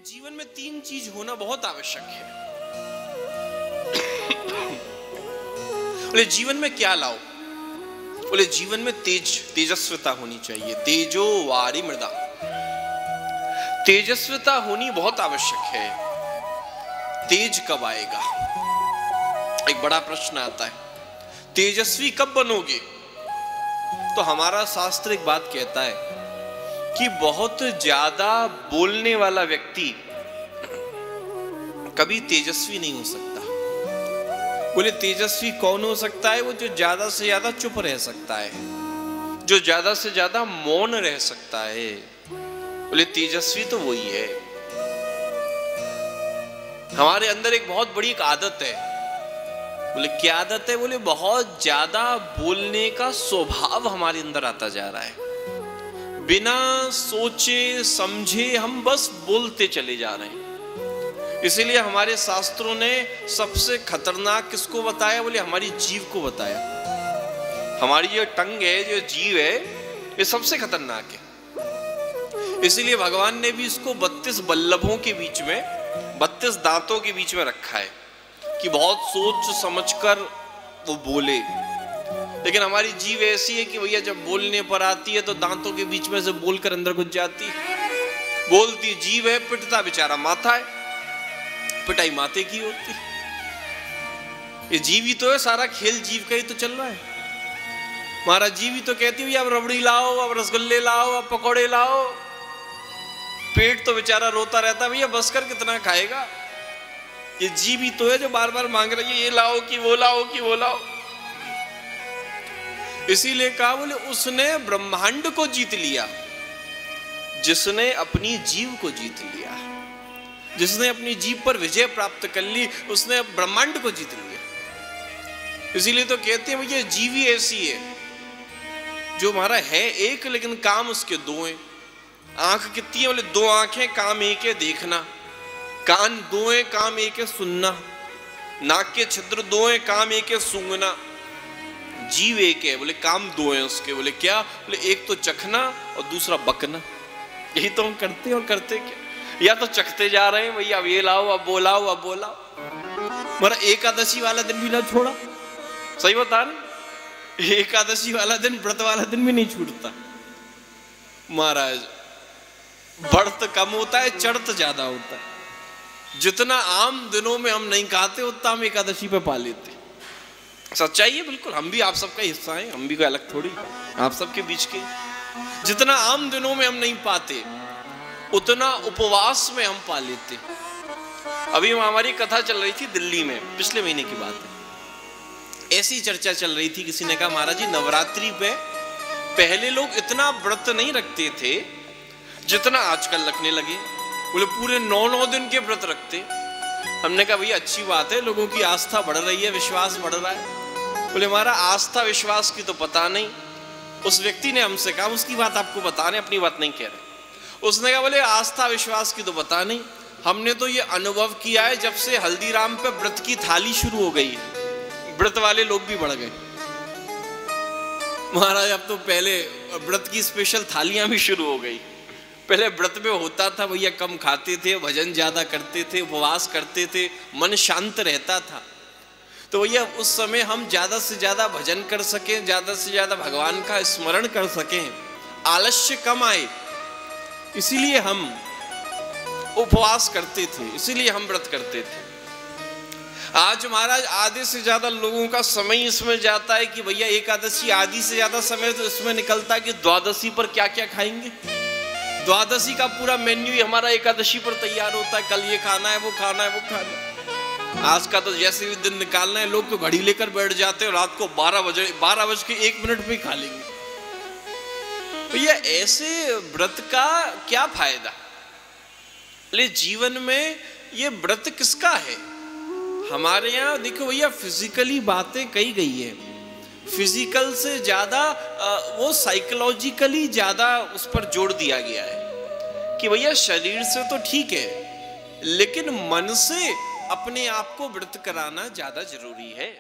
जीवन में तीन चीज होना बहुत आवश्यक है। बोले जीवन में क्या लाओ? बोले जीवन में तेजस्विता होनी चाहिए। तेजो वारी मृदा, तेजस्विता होनी बहुत आवश्यक है। तेज कब आएगा? एक बड़ा प्रश्न आता है, तेजस्वी कब बनोगे? तो हमारा शास्त्र एक बात कहता है कि बहुत ज्यादा बोलने वाला व्यक्ति कभी तेजस्वी नहीं हो सकता। बोले तेजस्वी कौन हो सकता है? वो जो ज्यादा से ज्यादा चुप रह सकता है, जो ज्यादा से ज्यादा मौन रह सकता है। बोले तेजस्वी तो वही है। हमारे अंदर एक बहुत बड़ी एक आदत है। बोले क्या आदत है? बोले बहुत ज्यादा बोलने का स्वभाव हमारे अंदर आता जा रहा है। बिना सोचे समझे हम बस बोलते चले जा रहे हैं। इसीलिए हमारे शास्त्रों ने सबसे खतरनाक किसको बताया? बोले हमारी जीव को बताया। हमारी जो टंग है, जो जीव है, ये सबसे खतरनाक है। इसीलिए भगवान ने भी इसको 32 बल्लभों के बीच में, 32 दांतों के बीच में रखा है कि बहुत सोच समझकर वो बोले। लेकिन हमारी जीव ऐसी है कि भैया जब बोलने पर आती है तो दांतों के बीच में से बोलकर अंदर घुस जाती है। बोलती जीव है, पिटता बेचारा माथा है, पिटाई माथे की होती। ये जीव ही तो है, सारा खेल जीव का ही तो चल रहा है। हमारा जीव ही तो कहती है अब रबड़ी लाओ, अब रसगुल्ले लाओ, अब पकौड़े लाओ। पेट तो बेचारा रोता रहता है, भैया बस कर कितना खाएगा। ये जीव ही तो है जो बार बार मांग रही है ये लाओ कि वो लाओ कि वो लाओ। इसीलिए कहा बोले उसने ब्रह्मांड को जीत लिया जिसने अपनी जीव को जीत लिया। जिसने अपनी जीव पर विजय प्राप्त कर ली उसने ब्रह्मांड को जीत लिया। इसीलिए तो कहते हैं भैया जीव ही ऐसी है जो हमारा है एक, लेकिन काम उसके दो हैं। आंख कितनी है? बोले 2 आंखें, काम एक है देखना। कान 2 हैं, काम एक है सुनना। नाक के छिद्र 2 हैं, काम एक है सूंघना। जीव एक है, बोले काम 2 हैं उसके। बोले क्या? बोले एक तो चखना और दूसरा बकना। यही तो हम करते हैं। और करते क्या? या तो चखते जा रहे हैं भैया अब ये लाओ, अब वो लाओ, अब वो लाओ। मेरा एकादशी वाला दिन भी ना छोड़ा। सही बता रहे, एकादशी वाला दिन, व्रत वाला दिन भी नहीं छूटता। महाराज व्रत कम होता है, चढ़त ज्यादा होता है। जितना आम दिनों में हम नहीं खाते उतना हम एकादशी पे पा लेते। सच्चाई है बिल्कुल। हम भी आप सबका हिस्सा हैं, हम भी कोई अलग थोड़ी, आप सबके बीच के। जितना आम दिनों में हम नहीं पाते उतना उपवास में हम पा लेते। अभी हमारी कथा चल रही थी दिल्ली में, पिछले महीने की बात है। ऐसी चर्चा चल रही थी, किसी ने कहा महाराज जी नवरात्रि पे पहले लोग इतना व्रत नहीं रखते थे जितना आजकल रखने लगे। बोले पूरे 9 दिन के व्रत रखते। हमने कहा भैया अच्छी बात है, लोगों की आस्था बढ़ रही है, विश्वास बढ़ रहा है। बोले हमारा आस्था विश्वास की तो पता नहीं। उस व्यक्ति ने हमसे कहा, उसकी बात आपको बता रहे, अपनी बात नहीं कह रहे। उसने कहा बोले आस्था विश्वास की तो पता नहीं, हमने तो ये अनुभव किया है जब से हल्दीराम पे व्रत की थाली शुरू हो गई है, व्रत वाले लोग भी बढ़ गए। महाराज अब तो पहले व्रत की स्पेशल थालियां भी शुरू हो गई। पहले व्रत में होता था भैया कम खाते थे, भजन ज्यादा करते थे, उपवास करते थे, मन शांत रहता था। तो भैया उस समय हम ज्यादा से ज्यादा भजन कर सकें, ज्यादा से ज्यादा भगवान का स्मरण कर सकें, आलस्य कम आए, इसीलिए हम उपवास करते थे, इसीलिए हम व्रत करते थे। आज महाराज आधे से ज्यादा लोगों का समय इसमें जाता है कि भैया एकादशी, आधी से ज्यादा समय तो इसमें निकलता है कि द्वादशी पर क्या क्या खाएंगे। द्वादशी का पूरा मेन्यू ही हमारा एकादशी पर तैयार होता है। कल ये खाना है, वो खाना है, वो खाना है। आज का तो जैसे भी दिन निकालना है, लोग तो घड़ी लेकर बैठ जाते हैं, रात को 12:01 पे खा लेंगे। भैया ऐसे व्रत का क्या फायदा? ले जीवन में ये व्रत किसका है? हमारे यहाँ देखो भैया फिजिकली बातें कही गई है, फिजिकल से ज्यादा वो साइकोलॉजिकली ज्यादा उस पर जोर दिया गया है कि भैया शरीर से तो ठीक है लेकिन मन से अपने आप को व्रत कराना ज्यादा जरूरी है।